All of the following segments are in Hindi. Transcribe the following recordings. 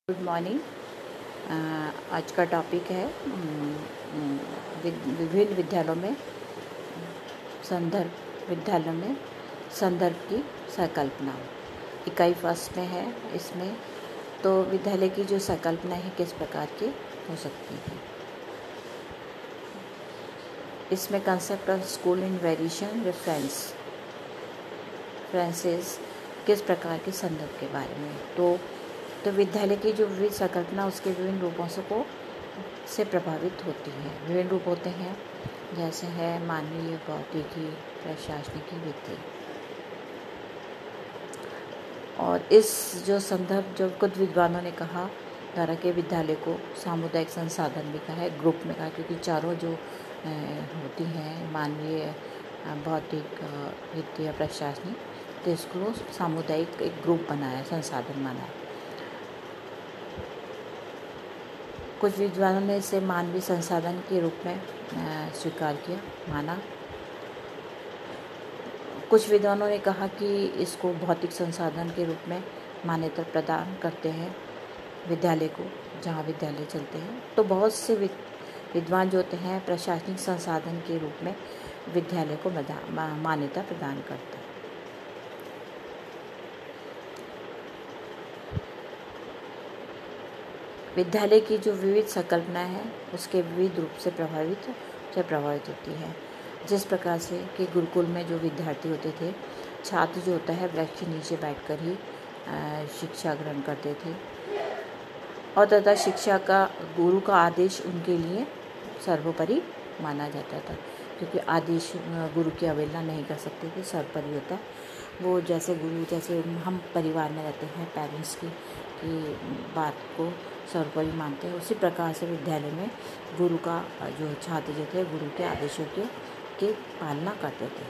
Good morning. आज का टॉपिक है विभिन्न विद्यालयों में संदर्भ की संकल्पना। इकाई फर्स्ट में है। इसमें तो विद्यालय की जो संकल्पना है किस प्रकार की हो सकती है। इसमें concept of school in variation references किस प्रकार के संदर्भ के बारे में। तो विद्यालय की जो विविध संकल्पना उसके विभिन्न रूपों से प्रभावित होती है। विभिन्न रूप होते हैं जैसे है मानवीय, भौतिकी, प्रशासनिक, वित्तीय। और इस जो संदर्भ जो कुछ विद्वानों ने कहा द्वारा के विद्यालय को सामुदायिक संसाधन भी कहा है, ग्रुप में कहा, क्योंकि चारों जो होती हैं मानवीय, भौतिक, वित्तीय, प्रशासनिक, तो इसको सामुदायिक एक ग्रुप बनाया, संसाधन बनाया। कुछ विद्वानों ने इसे मानवीय संसाधन के रूप में स्वीकार किया, माना। कुछ विद्वानों ने कहा कि इसको भौतिक संसाधन के रूप में मान्यता प्रदान करते हैं विद्यालय को, जहाँ विद्यालय चलते हैं। तो बहुत से विद्वान जो होते हैं प्रशासनिक संसाधन के रूप में विद्यालय को मान्यता प्रदान करते हैं। विद्यालय की जो विविध संकल्पना है उसके विविध रूप से प्रभावित होती है। जिस प्रकार से कि गुरुकुल में जो विद्यार्थी होते थे, छात्र जो होता है वृक्ष के नीचे बैठकर ही शिक्षा ग्रहण करते थे, और तथा शिक्षा का गुरु का आदेश उनके लिए सर्वोपरि माना जाता था, क्योंकि आदेश गुरु की अवहेलना नहीं कर सकते थे, सर्वोपरि होता है वो। जैसे गुरु, जैसे हम परिवार में रहते हैं, पेरेंट्स की बात को सर्वोपरि मानते हैं, उसी प्रकार से विद्यालय में गुरु का जो छात्र जो थे गुरु के आदेशों के पालना करते थे।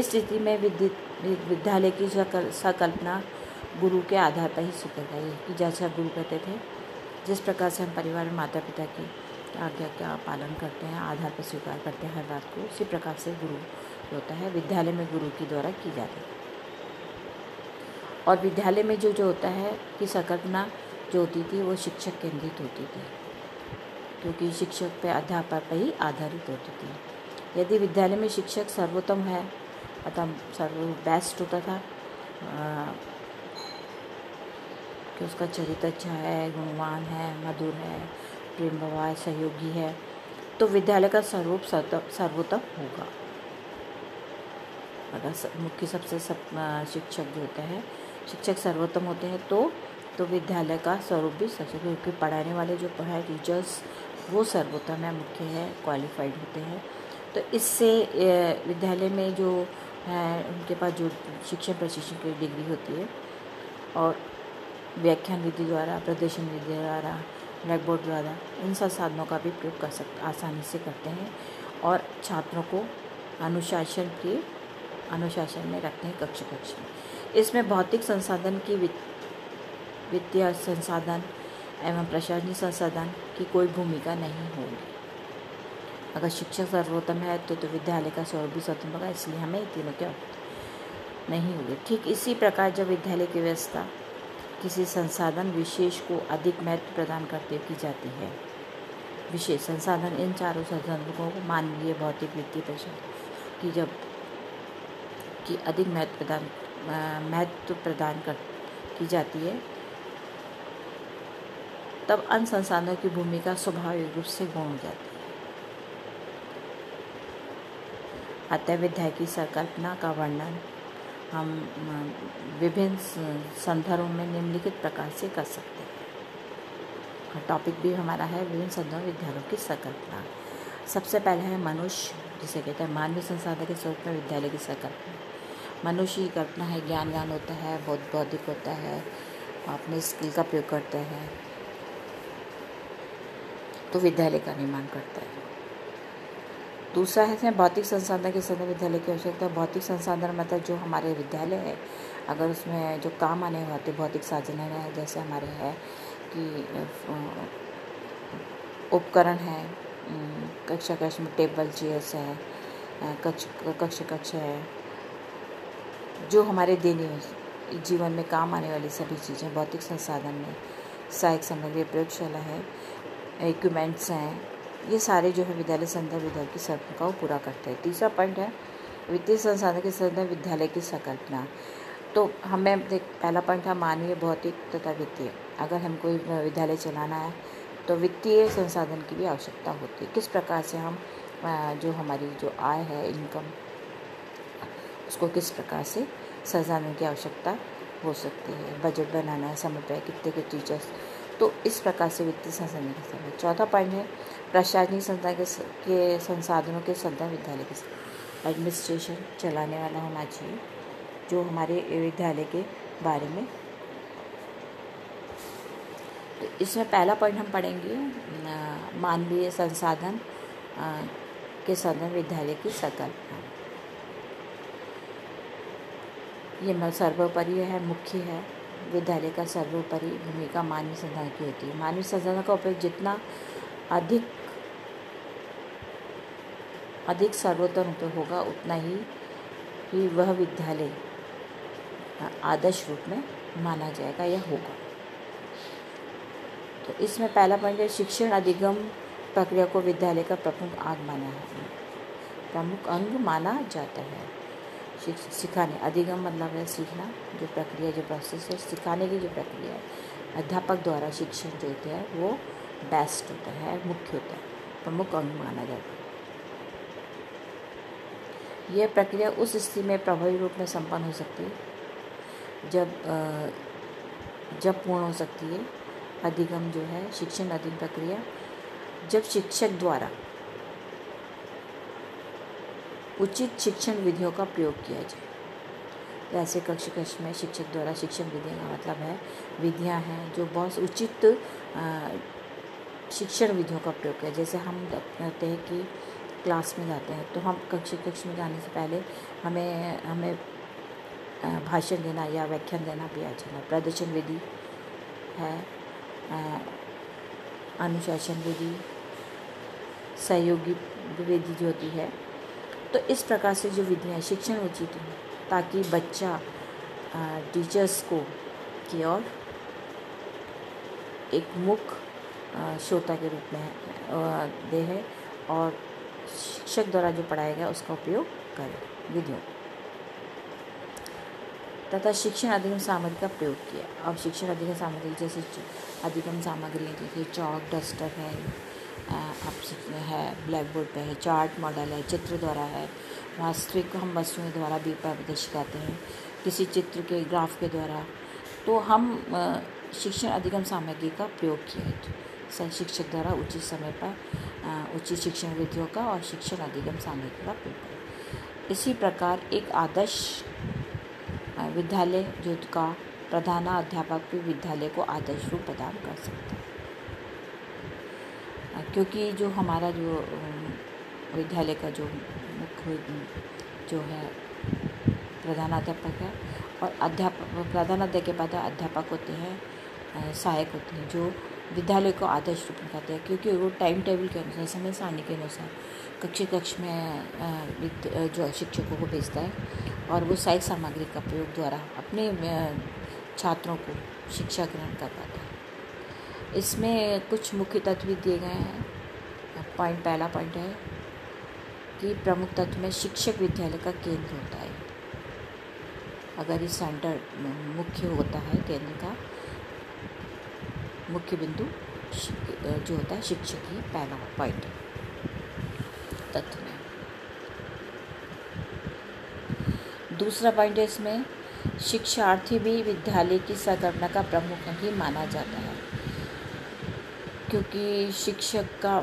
इस स्थिति में विद्यालय की संकल्पना गुरु के आधार पर ही स्वीकार गई कि जैसा गुरु कहते थे, जिस प्रकार से हम परिवार में माता पिता की आज्ञा का पालन करते हैं, आधार पर स्वीकार करते हैं हर बात को, उसी प्रकार से गुरु होता है विद्यालय में गुरु के द्वारा की जाती है। और विद्यालय में जो होता है कि संकल्पना जो होती थी वो शिक्षक केंद्रित होती थी, क्योंकि शिक्षक पे अध्यापक पर ही आधारित होती थी। यदि विद्यालय में शिक्षक सर्वोत्तम है, अतः बेस्ट होता था कि उसका चरित्र अच्छा है, गुणवान है, मधुर है, प्रेम भाव, सहयोगी है, तो विद्यालय का स्वरूप सर्वोत्तम होगा। अगर मुख्य सबसे शिक्षक जो होते हैं, शिक्षक सर्वोत्तम होते हैं तो विद्यालय का स्वरूप भी सबसे, क्योंकि पढ़ाने वाले जो पढ़ाए टीचर्स वो सर्वोत्तम है, मुख्य है, क्वालिफाइड होते हैं। तो इससे विद्यालय में जो है उनके पास जो शिक्षण प्रशिक्षण की डिग्री होती है, और व्याख्यान विधि द्वारा, प्रदर्शन विधि द्वारा, ब्लैक बोर्ड द्वारा, इन सब साधनों का भी प्रयोग आसानी से करते हैं, और छात्रों को अनुशासन में रखते हैं कक्ष में। इसमें भौतिक संसाधन की वित्तीय संसाधन एवं प्रशासनिक संसाधन की कोई भूमिका नहीं होगी। अगर शिक्षक सर्वोत्तम है तो विद्यालय का स्वरूप भी सर्वोत्तम होगा, इसलिए हमें तीनों क्या नहीं होगी। ठीक इसी प्रकार जब विद्यालय की व्यवस्था किसी संसाधन विशेष को अधिक महत्व प्रदान करते की जाती है, विशेष संसाधन, इन चारों संसाधनों को मानवीय, भौतिक, वित्तीय, प्रशासनिक की अधिक महत्व प्रदान की जाती है, तब अन्य संसाधनों की भूमिका स्वाभाविक रूप से गौण हो जाती है। अतः विद्यालय की संकल्पना का वर्णन हम विभिन्न संदर्भों में निम्नलिखित प्रकार से कर सकते हैं। टॉपिक भी हमारा है विभिन्न संदर्भ विद्यालयों की संकल्पना। सबसे पहले है मनुष्य, जिसे कहते हैं मानवीय संसाधन के स्वरूप में विद्यालय की संकल्पना। मनुष्य की कल्पना है, ज्ञान होता है, बौद्धिक होता है, अपने स्किल का प्रयोग करते हैं, तो विद्यालय का निर्माण करता है। दूसरा है भौतिक संसाधन के संदर्भ विद्यालय की आवश्यकता। भौतिक संसाधन मतलब जो हमारे विद्यालय है, अगर उसमें जो काम आने वाले भौतिक साधन है, जैसे हमारे है कि उपकरण है, कक्ष में टेबल चेयर्स है, कक्ष है, जो हमारे दैनिक जीवन में काम आने वाली सभी चीज़ें भौतिक संसाधन में सहायक सामग्री, प्रयोगशाला है, इक्विपमेंट्स हैं, ये सारे जो है विद्यालय संदर्भ विद्यालय की संकल्पना को पूरा करते हैं। तीसरा पॉइंट है वित्तीय संसाधन के संदर्भ विद्यालय की संकल्पना। तो हमें पहला पॉइंट था मानवीय, भौतिक तथा वित्तीय। अगर हम कोई विद्यालय चलाना है तो वित्तीय संसाधन की भी आवश्यकता होती है। किस प्रकार से हम जो हमारी जो आय है, इनकम, उसको किस प्रकार से संसाधन की आवश्यकता हो सकती है, बजट बनाना है, समय पे कितने के टीचर्स, तो इस प्रकार से वित्तीय संसाधन के संदर्भ। चौथा पॉइंट है प्रशासनिक संस्था के संसाधनों के संदर्भ विद्यालय के एडमिनिस्ट्रेशन चलाने वाला होना चाहिए जो हमारे विद्यालय के बारे में। तो इसमें पहला पॉइंट हम पढ़ेंगे मानवीय संसाधन के संदर्भ विद्यालय की संकल्पना। ये सर्वोपरि है, मुख्य है। विद्यालय का सर्वोपरि भूमिका मानवीय संसाधन की होती है। मानवीय संसाधन का उपयोग जितना अधिक सर्वोत्तम उपयोग होगा उतना ही वह विद्यालय आदर्श रूप में माना जाएगा या होगा। तो इसमें पहला पॉइंट है शिक्षण अधिगम प्रक्रिया को विद्यालय का प्रमुख अंग माना जाता है। सिखाने, अधिगम मतलब है सीखना, जो प्रक्रिया, जो प्रोसेस है, सिखाने की जो प्रक्रिया है, अध्यापक द्वारा शिक्षण जो होता है वो बेस्ट होता है, मुख्य होता है, प्रमुख अंग माना जाता है। यह प्रक्रिया उस स्थिति में प्रभावी रूप में संपन्न हो सकती है जब पूर्ण हो सकती है। अधिगम जो है शिक्षण अधिगम प्रक्रिया, जब शिक्षक द्वारा उचित शिक्षण विधियों का प्रयोग किया जाए। जैसे कक्ष में शिक्षक द्वारा शिक्षण विधियों का मतलब है विधियां हैं जो बहुत उचित शिक्षण विधियों का प्रयोग किया। जैसे हम कहते हैं कि क्लास में जाते हैं तो हम कक्ष में जाने से पहले हमें भाषण देना या व्याख्यान देना भी आ जाना। प्रदर्शन विधि है, अनुशासन विधि, सहयोगी विधि जो होती है। तो इस प्रकार से जो विधियाँ शिक्षण उचित हो ताकि बच्चा टीचर्स को की ओर एक मुख्य श्रोता के रूप में दे है और शिक्षक द्वारा जो पढ़ाया गया उसका उपयोग करें विधियों तथा शिक्षण अधिगम सामग्री का प्रयोग किया। अब शिक्षण अधिगम सामग्री जैसे अधिगम सामग्री जैसे चौक, डस्टर है, है ब्लैक बोर्ड पे है, चार्ट मॉडल है, चित्र द्वारा है, वास्तविक हम वस्तुओं द्वारा भी प्रदर्शित करते हैं, किसी चित्र के ग्राफ के द्वारा। तो हम शिक्षण अधिगम सामग्री का प्रयोग किया है शिक्षक द्वारा उचित समय पर उचित शिक्षण विधियों का और शिक्षण अधिगम सामग्री का प्रयोग करें। इसी प्रकार एक आदर्श विद्यालय जो का प्रधानाध्यापक भी विद्यालय को आदर्श रूप प्रदान कर सकता है, क्योंकि जो हमारा जो विद्यालय का जो मुख्य जो है प्रधानाध्यापक है और प्रधानाध्यापक के बाद अध्यापक होते हैं, सहायक होते हैं जो विद्यालय को आदर्श रूप में करते हैं, क्योंकि वो टाइम टेबल के अनुसार, समय सारणी के अनुसार कक्ष में जो शिक्षकों को भेजता है और वो सहायक सामग्री का प्रयोग द्वारा अपने छात्रों को शिक्षा ग्रहण करवाता है। इसमें कुछ मुख्य तत्व भी दिए गए हैं। पहला पॉइंट है कि प्रमुख तत्व में शिक्षक विद्यालय का केंद्र होता है। अगर इस सेंटर मुख्य होता है, केंद्र का मुख्य बिंदु जो होता है शिक्षक ही पहला पॉइंट तत्व में। दूसरा पॉइंट है इसमें शिक्षार्थी भी विद्यालय की संकल्पना का प्रमुख ही माना जाता है, क्योंकि शिक्षक का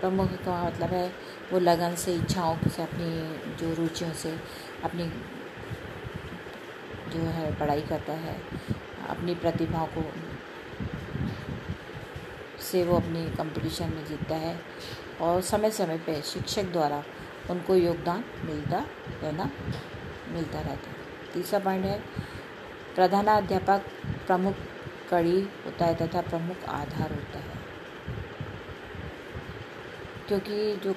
प्रमुख का मतलब है वो लगन से, इच्छाओं से, अपनी जो रुचियों से अपनी जो है पढ़ाई करता है, अपनी प्रतिभाओं को से वो अपनी कंपटीशन में जीतता है और समय समय पे शिक्षक द्वारा उनको योगदान मिलता रहता है। तीसरा पॉइंट है प्रधानाध्यापक प्रमुख कड़ी होता है तथा प्रमुख आधार होता है, क्योंकि जो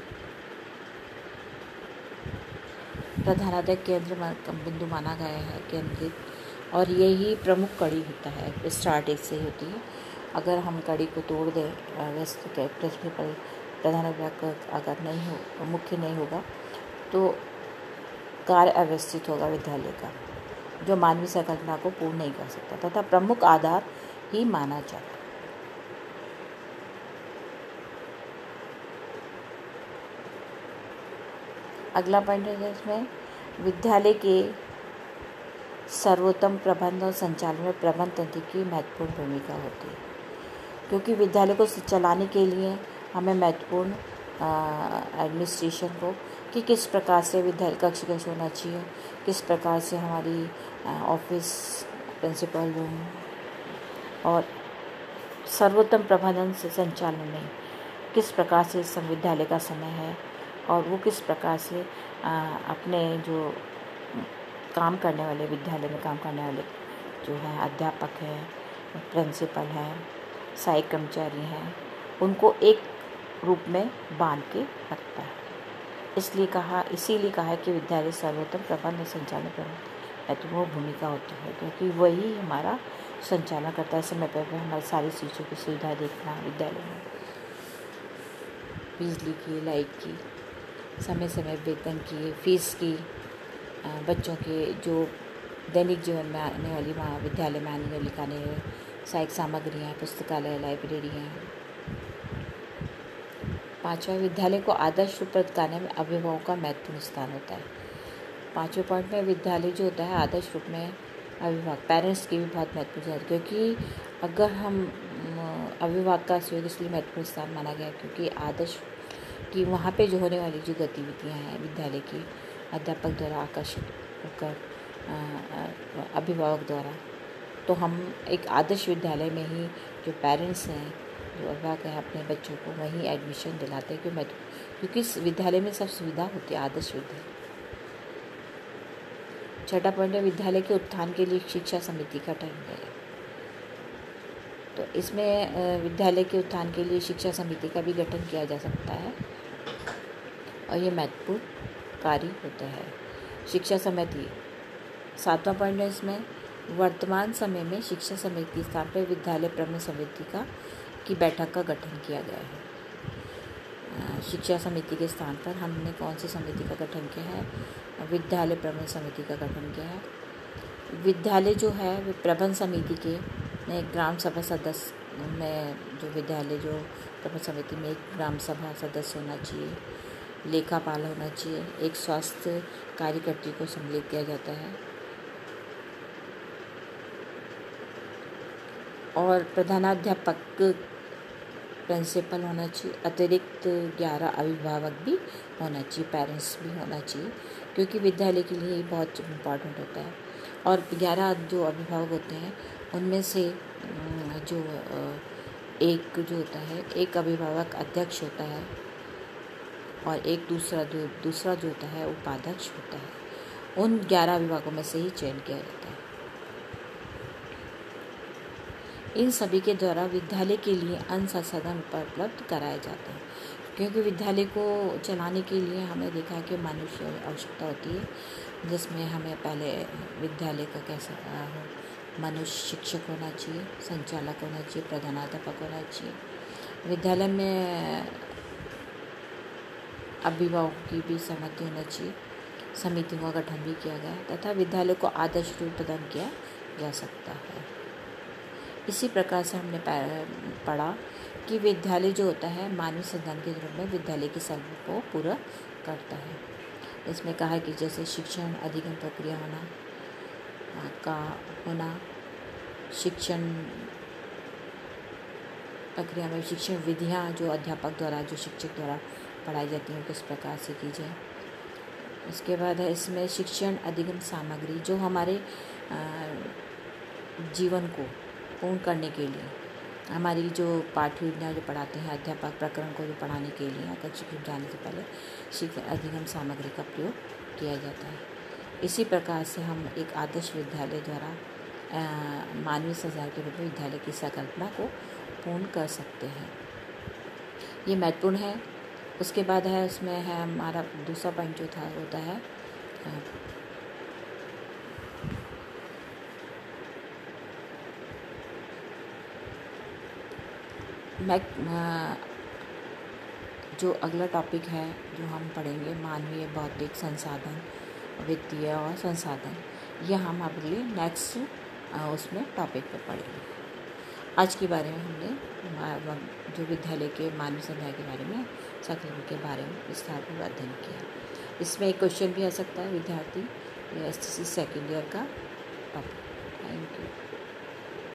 प्रधानाध्यापक केंद्र बिंदु माना गया है, केंद्रित, और यही प्रमुख कड़ी होता है, स्टार्ट एक से होती है अगर हम कड़ी को तोड़ दें, वैसे के प्रिंसिपल प्रधान अध्यापक अगर नहीं हो, मुख्य नहीं होगा, तो कार्य अव्यवस्थित होगा विद्यालय का, जो मानवीय संकल्पना को पूर्ण नहीं कर सकता तथा प्रमुख आधार ही माना जाता। अगला पॉइंट है इसमें विद्यालय के सर्वोत्तम प्रबंध और संचालन में प्रबंध तंत्र की महत्वपूर्ण भूमिका होती है, क्योंकि विद्यालय को चलाने के लिए हमें महत्वपूर्ण एडमिनिस्ट्रेशन को कि किस प्रकार से विद्यालय कक्ष कैसे होना चाहिए, किस प्रकार से हमारी ऑफिस, प्रिंसिपल रूम और सर्वोत्तम प्रबंधन से संचालन में किस प्रकार से विद्यालय का समय है और वो किस प्रकार से अपने जो काम करने वाले, विद्यालय में काम करने वाले जो हैं अध्यापक हैं, प्रिंसिपल हैं, सहायक कर्मचारी हैं, उनको एक रूप में बांध के रखता है। इसीलिए कहा है कि विद्यालय सर्वोत्तम प्रबंध और संचालन में महत्वपूर्ण भूमिका होती है, क्योंकि वही हमारा संचालन करता है। समय पर हमारी सारी चीज़ों की सुविधा देखना, विद्यालय में बिजली की, लाइट की, समय समय वेतन की, फीस की, बच्चों के जो दैनिक जीवन में आने वाली विद्यालय में आने वाली सहायक सामग्रियाँ, पुस्तकालय, लाइब्रेरी हैं। 5वां, विद्यालय को आदर्श रूप प्रदान करने में अभिभावकों का महत्वपूर्ण स्थान होता है। 5वें पॉइंट में विद्यालय जो होता है आदर्श रूप में अभिभावक, पेरेंट्स की भी बहुत महत्वपूर्ण है, क्योंकि अगर हम अभिभावक का सहयोग इसलिए महत्वपूर्ण स्थान माना गया क्योंकि आदर्श कि वहाँ पे जो होने वाली जो गतिविधियाँ हैं विद्यालय की अध्यापक द्वारा आकर्षित होकर अभिभावक द्वारा, तो हम एक आदर्श विद्यालय में ही जो पेरेंट्स हैं, जो अभिभावक हैं, अपने बच्चों को वहीं एडमिशन दिलाते हैं। क्योंकि इस विद्यालय में सब सुविधा होती है, आदर्श विद्यालय। 6वां पॉइंट है विद्यालय के उत्थान के लिए शिक्षा समिति का गठन है। तो इसमें विद्यालय के उत्थान के लिए शिक्षा समिति का भी गठन किया जा सकता है और ये महत्वपूर्ण कार्य होता है। शिक्षा समिति 7वां पॉइंट है इसमें वर्तमान समय में शिक्षा समिति के स्थान पर विद्यालय प्रबंधन समिति की बैठक का गठन किया गया है। शिक्षा समिति के स्थान पर हमने कौन सी समिति का गठन किया है? विद्यालय प्रबंधन समिति का गठन किया है। विद्यालय जो है वो प्रबंधन समिति के ग्राम सभा सदस्य में जो विद्यालय जो प्रबंधन समिति में एक ग्राम सभा सदस्य होना चाहिए, लेखापाल होना चाहिए, एक स्वास्थ्य कार्यकर्त्री को सम्मिलित किया जाता है और प्रधानाध्यापक प्रिंसिपल होना चाहिए। अतिरिक्त 11 अभिभावक भी होना चाहिए, पेरेंट्स भी होना चाहिए, क्योंकि विद्यालय के लिए बहुत इम्पॉर्टेंट होता है। और 11 जो अभिभावक होते हैं उनमें से जो एक जो होता है, एक अभिभावक अध्यक्ष होता है और एक दूसरा जो होता है उपाध्यक्ष होता है। उन 11 अभिभावकों में से ही चयन किया जाता है। इन सभी के द्वारा विद्यालय के लिए अन्य संसाधन उपलब्ध कराए जाते हैं, क्योंकि विद्यालय को चलाने के लिए हमें देखा कि मनुष्य आवश्यकता होती है, जिसमें हमें पहले विद्यालय का कैसा मनुष्य शिक्षक होना चाहिए, संचालक होना चाहिए, प्रधानाध्यापक होना चाहिए। विद्यालय में अभिभावकों की भी सहमति होना चाहिए। समितियों का गठन भी किया गया तथा विद्यालय को आदर्श रूप प्रदान किया जा सकता है। इसी प्रकार से हमने पढ़ा कि विद्यालय जो होता है मानवीय संसाधन के रूप में विद्यालय की सर्वों को पूरा करता है। इसमें कहा है कि जैसे शिक्षण अधिगम प्रक्रिया होना, शिक्षण प्रक्रिया में शिक्षण विधियाँ जो अध्यापक द्वारा, जो शिक्षक द्वारा पढ़ाई जाती हैं किस प्रकार से की जाए। इसके बाद है इसमें शिक्षण अधिगम सामग्री, जो हमारे जीवन को पूर्ण करने के लिए हमारी जो पाठ्य योजना जो पढ़ाते हैं अध्यापक, प्रकरण को जो पढ़ाने के लिए कक्षा में जाने से पहले शिक्षण अधिगम सामग्री का प्रयोग किया जाता है। इसी प्रकार से हम एक आदर्श विद्यालय द्वारा मानवीय संसाधन के रूप में विद्यालय की संकल्पना को पूर्ण कर सकते हैं। ये महत्वपूर्ण है। उसके बाद है उसमें है हमारा दूसरा पॉइंट जो होता है मैं जो अगला टॉपिक है जो हम पढ़ेंगे, मानवीय भौतिक संसाधन, वित्तीय और संसाधन, यह हम अगले नेक्स्ट उसमें टॉपिक पे पढ़ेंगे। आज के बारे में हमने जो विद्यालय के मानव संध्या के बारे में, संकलन के बारे में विस्तारपूर्वक अध्ययन किया। इसमें एक क्वेश्चन भी आ सकता है विद्यार्थी SSC सेकेंड ईयर का टॉपिक। Thank you.